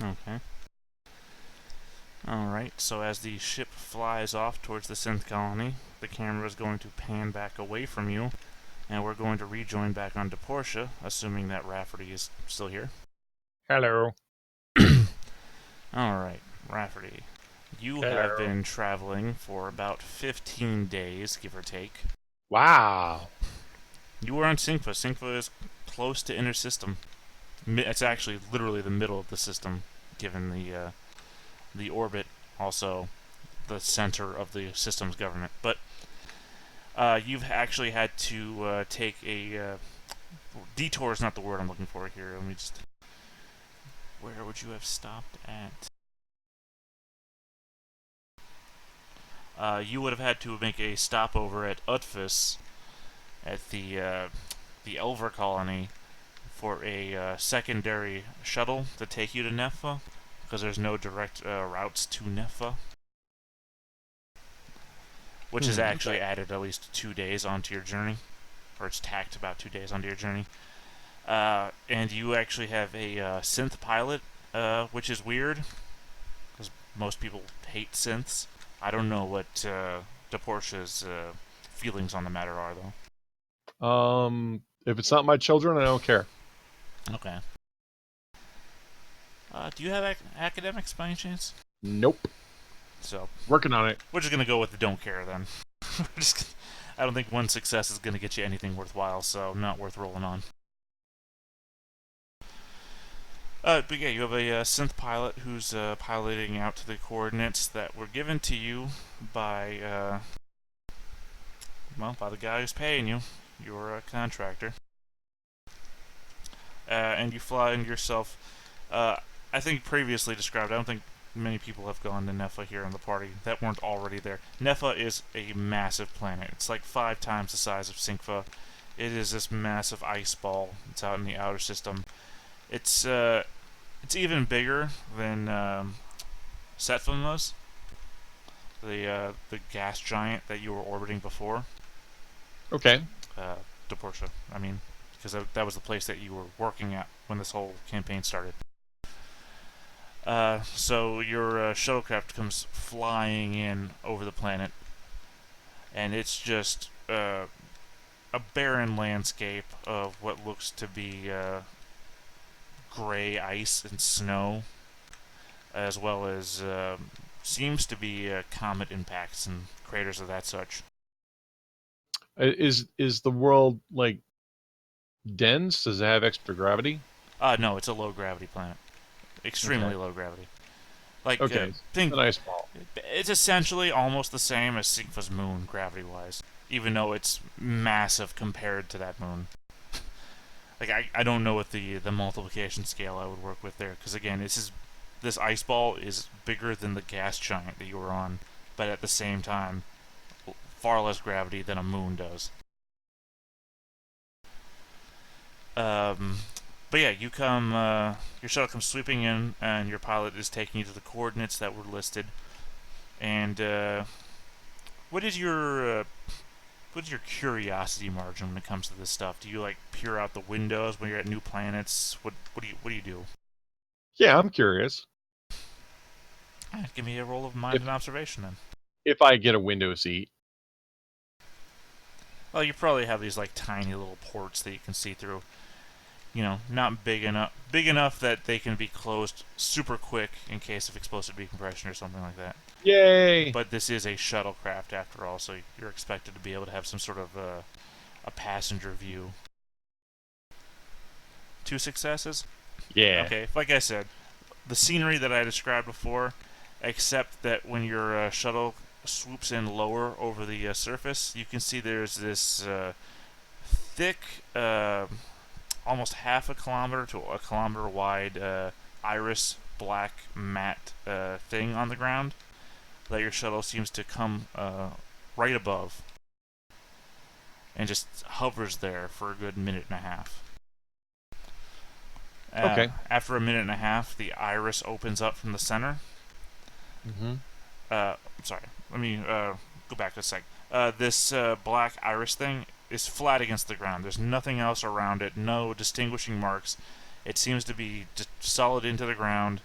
C: Okay. Alright, so as the ship flies off towards the synth colony, the camera is going to pan back away from you, and we're going to rejoin back onto Porsche, assuming that Rafferty is still here.
D: Hello.
C: Alright, Rafferty. You
D: Hello.
C: have been traveling for about 15 days, give or take.
D: Wow.
C: You were on Syngfa. Syngfa is close to inner system. It's actually literally the middle of the system, given the orbit, also the center of the system's government. But you've actually had to take a detour is not the word I'm looking for here. Let me just. Where would you have stopped at? You would have had to make a stopover at Utfis, at the Elver colony, for a secondary shuttle to take you to Nepha, because there's no direct routes to Nepha, which has actually added at least 2 days onto your journey, or it's tacked about 2 days onto your journey. And you actually have a synth pilot, which is weird, because most people hate synths. I don't know what DePorsche's feelings on the matter are, though.
D: If it's not my children, I don't care.
C: Okay. Do you have academics by any chance?
D: Nope.
C: So
D: Working on it.
C: we're just gonna go with the don't care then. I don't think one success is gonna get you anything worthwhile, so not worth rolling on. But yeah, you have a synth pilot who's piloting out to the coordinates that were given to you by well, by the guy who's paying you. You're a contractor. And you fly into yourself. I think previously described, I don't think many people have gone to Nepha here in the party that weren't already there. Nepha is a massive planet. It's like 5 times the size of Syncpha. It is this massive ice ball. It's out in the outer system. It's even bigger than Setfum was, the gas giant that you were orbiting before.
D: Okay.
C: Detour, I mean, because that was the place that you were working at when this whole campaign started. So your shuttlecraft comes flying in over the planet, and it's just a barren landscape of what looks to be gray ice and snow, as well as seems to be comet impacts and craters of that such.
D: Is the world like dense? Does it have extra gravity?
C: No, it's a low gravity planet. Extremely
D: Okay.
C: low gravity. Like,
D: Okay.
C: think
D: A nice ball.
C: it's essentially almost the same as Syncpha's moon, gravity-wise, even though it's massive compared to that moon. Like, I don't know what the multiplication scale I would work with there, because again, this ice ball is bigger than the gas giant that you were on, but at the same time, far less gravity than a moon does. But yeah, you come, your shuttle comes sweeping in, and your pilot is taking you to the coordinates that were listed. And what is your curiosity margin when it comes to this stuff? Do you like peer out the windows when you're at new planets? What do you do?
D: Yeah, I'm curious.
C: Give me a roll of mind and observation then.
D: If I get a window seat.
C: Well, you probably have these like tiny little ports that you can see through. You know, not big enough that they can be closed super quick in case of explosive decompression or something like that.
D: Yay!
C: But this is a shuttlecraft after all, so you're expected to be able to have some sort of a passenger view. 2 successes?
D: Yeah.
C: Okay, like I said, the scenery that I described before, except that when your shuttle swoops in lower over the surface, you can see there's this thick, almost half a kilometer to a kilometer wide iris black matte thing on the ground that your shuttle seems to come right above and just hovers there for a good minute and a half.
D: Okay.
C: After a minute and a half, the iris opens up from the center.
D: Mm-hmm.
C: Sorry, let me go back a sec. This black iris thing is flat against the ground. There's nothing else around it, no distinguishing marks. It seems to be just solid into the ground.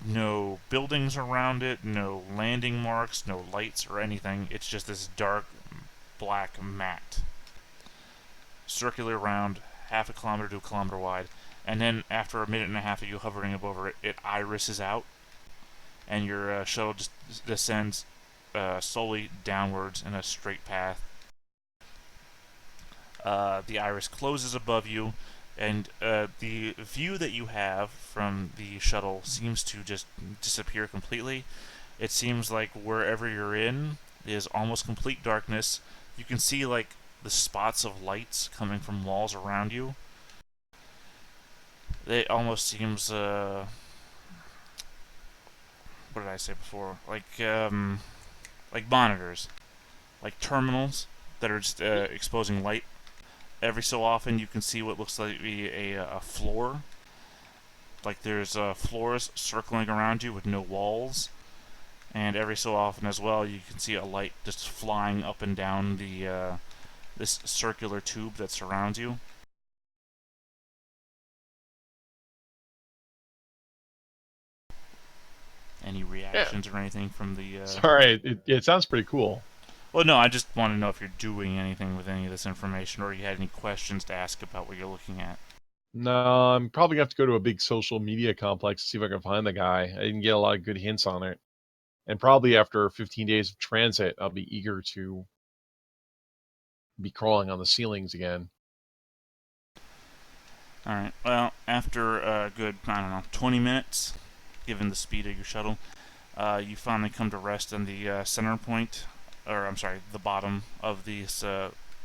C: No buildings around it, no landing marks, no lights or anything. It's just this dark black mat. Circular around, half a kilometer to a kilometer wide. And then after a minute and a half of you hovering over it, it irises out. And your shuttle just descends slowly downwards in a straight path. The iris closes above you, and the view that you have from the shuttle seems to just disappear completely. It seems like wherever you're in is almost complete darkness. You can see like the spots of lights coming from walls around you. It almost seems what did I say before? Like monitors, like terminals that are just exposing light. Every so often, you can see what looks like a floor. Like there's floors circling around you with no walls, and every so often as well, you can see a light just flying up and down the this circular tube that surrounds you. Any reactions or anything from the?
D: Sorry, it sounds pretty cool.
C: Well, no, I just want to know if you're doing anything with any of this information, or you had any questions to ask about what you're looking at.
D: No, I'm probably gonna have to go to a big social media complex to see if I can find the guy. I didn't get a lot of good hints on it. And probably after 15 days of transit, I'll be eager to be crawling on the ceilings again.
C: Alright, well, after a good, 20 minutes, given the speed of your shuttle, you finally come to rest in the center point or I'm sorry, the bottom of this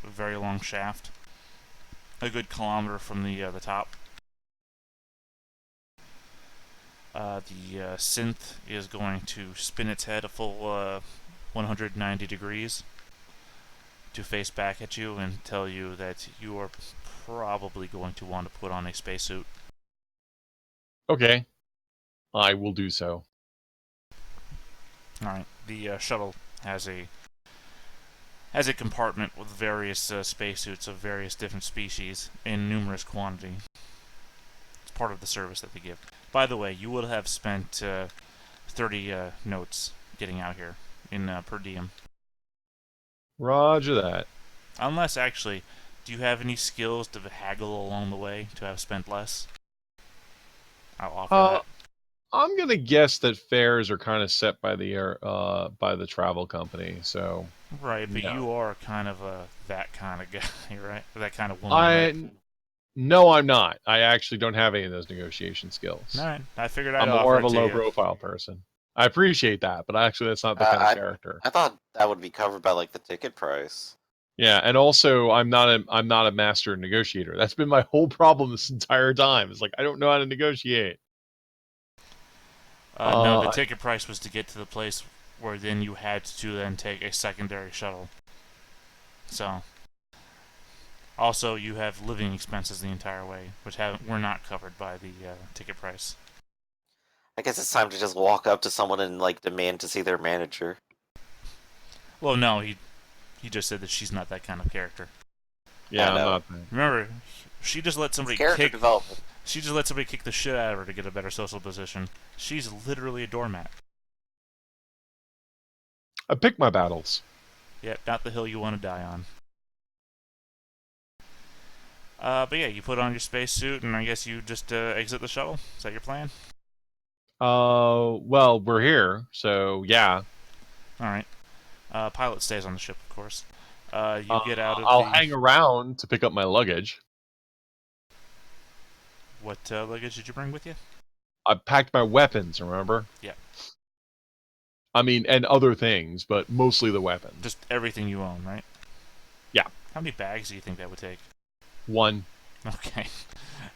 C: very long shaft, a good kilometer from the top. The synth is going to spin its head a full 190 degrees to face back at you and tell you that you are probably going to want to put on a spacesuit.
D: Okay, I will do so.
C: All right. The shuttle has a compartment with various spacesuits of various different species in numerous quantity. It's part of the service that they give. By the way, you would have spent 30 notes getting out here in per diem.
D: Roger that.
C: Unless, actually, do you have any skills to haggle along the way to have spent less? I'll offer that.
D: I'm gonna guess that fares are kind of set by by the travel company. So
C: Right, but
D: no.
C: you are kind of that kind of guy, right? That kind of woman,
D: I
C: right?
D: no, I'm not. I actually don't have any of those negotiation skills.
C: All right, I figured I'd
D: I'm
C: offer
D: more of
C: it
D: a
C: to
D: low
C: you.
D: profile person. I appreciate that, but actually that's not the kind of
B: Uh,
D: character.
B: I thought that would be covered by like the ticket price.
D: Yeah, and also I'm not a master negotiator. That's been my whole problem this entire time. It's like I don't know how to negotiate.
C: No, the
D: Uh,
C: ticket price was to get to the place where then you had to then take a secondary shuttle. So, also you have living expenses the entire way, which were not covered by the ticket price.
B: I guess it's time to just walk up to someone and like demand to see their manager.
C: Well, no, he just said that she's not that kind of character.
B: I
D: yeah, I'm
B: know.
D: not.
C: Remember, she just let
B: It's
C: somebody
B: character
C: kick.
B: development.
C: She just let somebody kick the shit out of her to get a better social position. She's literally a doormat.
D: I pick my battles.
C: Yet, not the hill you want to die on. But yeah, you put on your spacesuit, and I guess you just exit the shuttle. Is that your plan?
D: Well, we're here, so yeah.
C: All right. Pilot stays on the ship, of course. You
D: Uh,
C: get out of
D: I'll
C: the.
D: hang around to pick up my luggage.
C: What luggage did you bring with you?
D: I packed my weapons. Remember?
C: Yeah.
D: I mean, and other things, but mostly the weapons.
C: Just everything you own, right?
D: Yeah.
C: How many bags do you think that would take?
D: One.
C: Okay.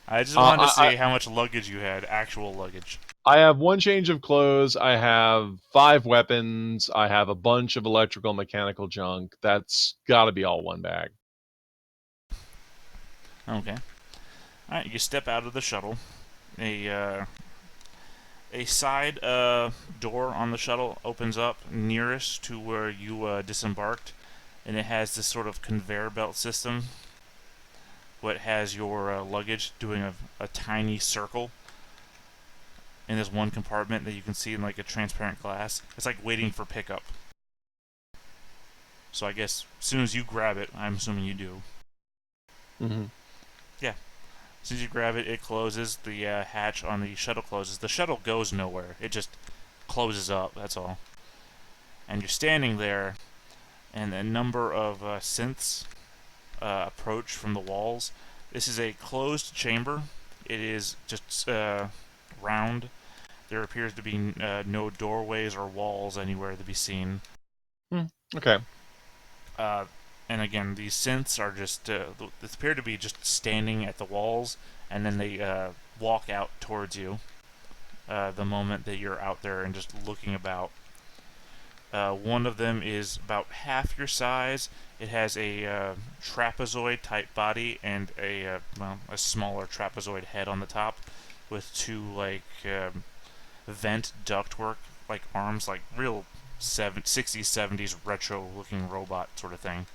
C: I just wanted to
D: I
C: see how much luggage you had, actual luggage.
D: I have one change of clothes. I have 5 weapons. I have a bunch of electrical, mechanical junk. That's got to be all one bag.
C: Okay. All right. You step out of the shuttle. A side door on the shuttle opens up nearest to where you disembarked, and it has this sort of conveyor belt system. What has your luggage doing a tiny circle in this one compartment that you can see in like a transparent glass. It's like waiting for pickup. So I guess as soon as you grab it, I'm assuming you do.
D: Mm-hmm.
C: Yeah. As soon as you grab it, it closes. The hatch on the shuttle closes. The shuttle goes nowhere. It just closes up. That's all. And you're standing there, and a number of synths approach from the walls. This is a closed chamber. It is just round. There appears to be no doorways or walls anywhere to be seen.
D: Okay.
C: And again, these synths are just they appear to be just standing at the walls, and then they walk out towards you the moment that you're out there and just looking about. One of them is about half your size. It has a trapezoid type body and a smaller trapezoid head on the top, with two like vent ductwork like arms, like real 60s 70s retro looking robot sort of thing.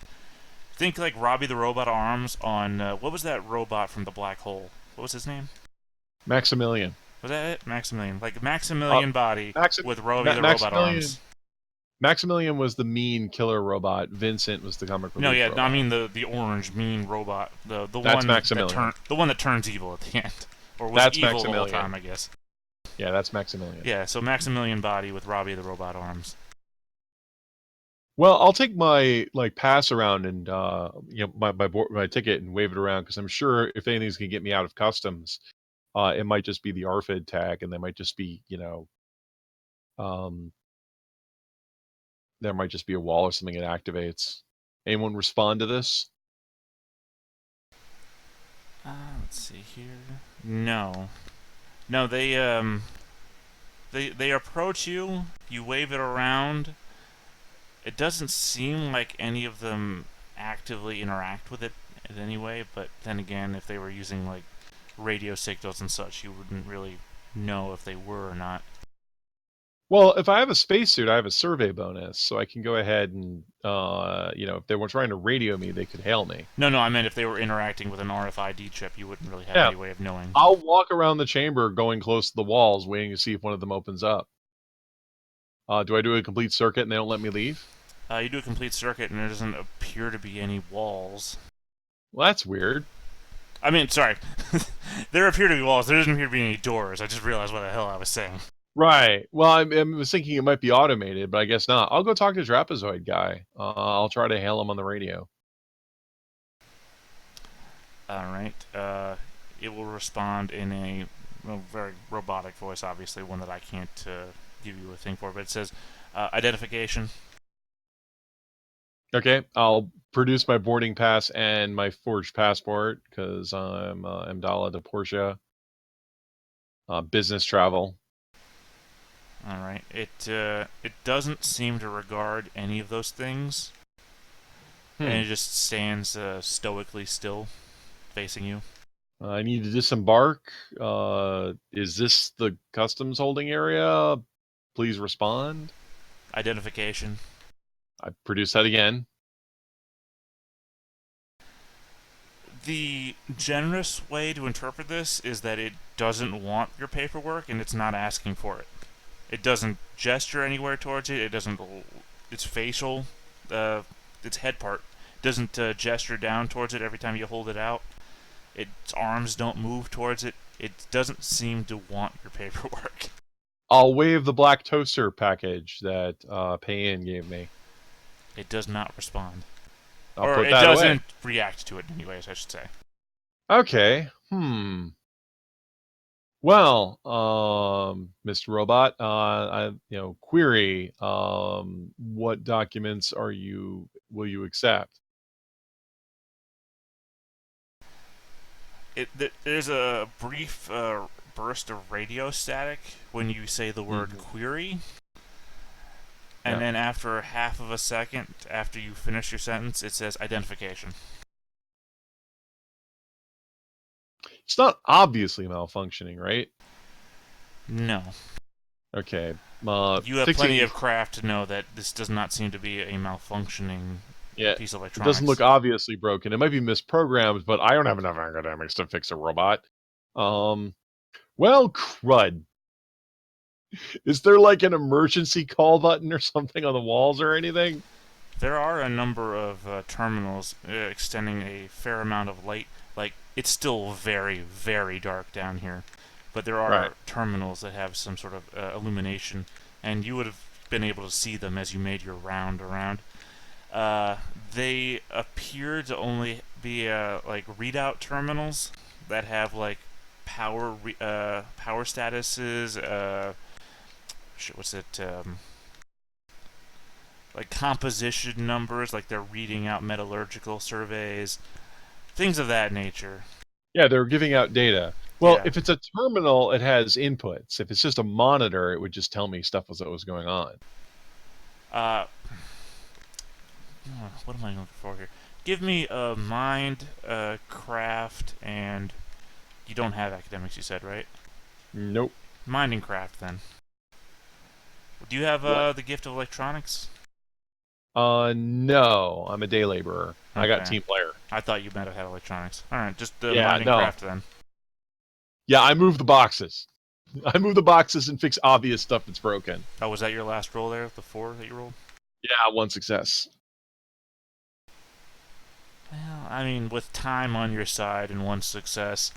C: Think like Robbie the Robot arms on what was that robot from the black hole? What was his name?
D: Maximilian.
C: Was that it? Maximilian. Like
D: Uh,
C: Maximilian body
D: Maxi-
C: with Robbie the Robot arms.
D: Maximilian was the mean killer robot. Vincent was the comic
C: No,
D: relief
C: yeah, no, I
D: robot.
C: mean the orange mean robot, the
D: That's
C: one
D: Maximilian.
C: that turns evil at the end, or was
D: That's
C: evil the whole
D: Maximilian.
C: time, I guess.
D: Yeah, that's Maximilian.
C: Yeah, so Maximilian body with Robbie the Robot arms.
D: Well, I'll take my pass around and my ticket and wave it around because I'm sure if anything's gonna get me out of customs, it might just be the RFID tag, and they might just be um there might just be a wall or something that activates. Anyone respond to this?
C: Let's see here. No. No, they approach you, you wave it around. It doesn't seem like any of them actively interact with it in any way, but then again, if they were using like radio signals and such, you wouldn't really know if they were or not.
D: Well, if I have a spacesuit, I have a survey bonus, so I can go ahead and, if they were trying to radio me, they could hail me.
C: No, I meant if they were interacting with an RFID chip, you wouldn't really have
D: Yeah.
C: any way of knowing.
D: I'll walk around the chamber going close to the walls, waiting to see if one of them opens up. Do I do a complete circuit and they don't let me leave?
C: You do a complete circuit, and there doesn't appear to be any walls.
D: Well, that's weird.
C: I mean, sorry. There appear to be walls. There doesn't appear to be any doors. I just realized what the hell I was saying.
D: Right. Well, I was thinking it might be automated, but I guess not. I'll go talk to Trapezoid guy. I'll try to hail him on the radio.
C: Alright. It will respond in a very robotic voice, obviously, one that I can't give you a thing for, but it says, identification.
D: Okay, I'll produce my boarding pass and my forged passport, because I'm Amdala de Portia. Business travel.
C: Alright. It doesn't seem to regard any of those things, and it just stands stoically still, facing you.
D: I need to disembark. Is this the customs holding area? Please respond.
C: Identification.
D: I produce that again.
C: The generous way to interpret this is that it doesn't want your paperwork and it's not asking for it. It doesn't gesture anywhere towards it. It doesn't. Its facial, its head part doesn't gesture down towards it every time you hold it out. Its arms don't move towards it. It doesn't seem to want your paperwork.
D: I'll waive the black toaster package that Payin gave me.
C: It does not respond.
D: I'll
C: or
D: put
C: it
D: that
C: doesn't
D: away.
C: react to it anyways, I should say.
D: Okay. Well, Mr. Robot, query. What documents will you accept?
C: There's a brief burst of radio static when you say the word query. And then after half of a second, after you finish your sentence, it says identification.
D: It's not obviously malfunctioning, right?
C: No.
D: Okay.
C: You have plenty of craft to know that this does not seem to be a malfunctioning piece of electronics.
D: It doesn't look obviously broken. It might be misprogrammed, but I don't have enough academics to fix a robot. Well, crud. Is there like an emergency call button or something on the walls or anything?
C: There are a number of terminals extending a fair amount of light. Like, it's still very, very dark down here. But there are terminals that have some sort of illumination. And you would have been able to see them as you made your round around. They appear to only be like readout terminals that have like power statuses. Like composition numbers, like they're reading out metallurgical surveys, things of that nature.
D: Yeah, they're giving out data. Well, if it's a terminal, it has inputs. If it's just a monitor, it would just tell me stuff that was going on.
C: What am I looking for here? Give me a mind, craft, and you don't have academics, you said, right?
D: Nope.
C: Mind and craft, then. Do you have the gift of electronics?
D: No. I'm a day laborer. Okay. I got team player.
C: I thought you might have had electronics. Alright, just mind and craft, then.
D: Yeah, I move the boxes. I move the boxes and fix obvious stuff that's broken.
C: Oh, was that your last roll there? The 4 that you rolled?
D: Yeah, 1 success.
C: Well, I mean, with time on your side and 1 success,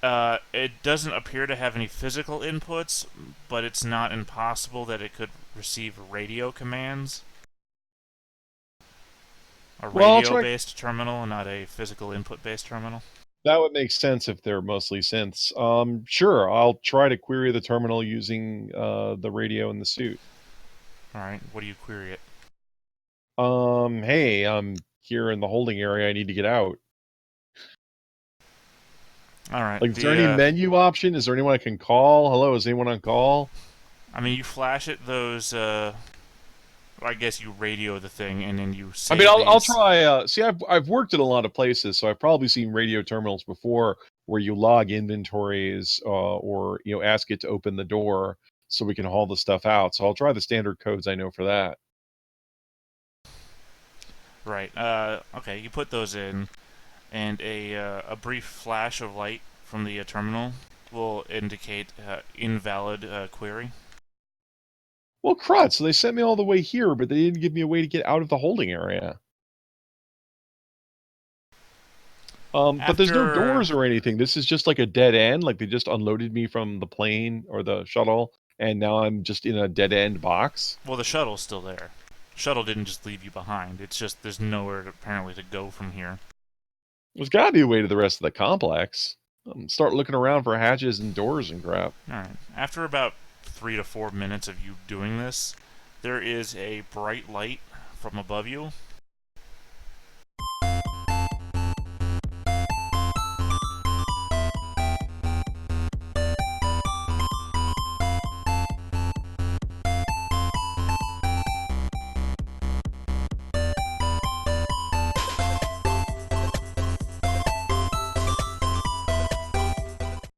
C: it doesn't appear to have any physical inputs, but it's not impossible that it could receive radio commands. A radio-based terminal and not a physical input-based terminal.
D: That would make sense if they're mostly synths. Sure, I'll try to query the terminal using the radio in the suit.
C: Alright, what do you query it?
D: Hey, I'm here in the holding area. I need to get out.
C: All right.
D: Like, is there any menu option? Is there anyone I can call? Hello, is anyone on call?
C: I mean, you flash at those. I guess you radio the thing, and then you say
D: I mean, I'll
C: these.
D: try. See, I've worked at a lot of places, so I've probably seen radio terminals before where you log inventories, or ask it to open the door so we can haul the stuff out. So I'll try the standard codes I know for that.
C: Right. Okay. You put those in, and a brief flash of light from the terminal will indicate invalid query.
D: Well, crud. So they sent me all the way here, but they didn't give me a way to get out of the holding area. But there's no doors or anything. This is just like a dead end. Like they just unloaded me from the plane or the shuttle, and now I'm just in a dead end box.
C: Well, the shuttle's still there. Shuttle didn't just leave you behind. It's just there's nowhere apparently to go from here.
D: There's got to be a way to the rest of the complex. Start looking around for hatches and doors and crap.
C: Alright. After about 3 to 4 minutes of you doing this, there is a bright light from above you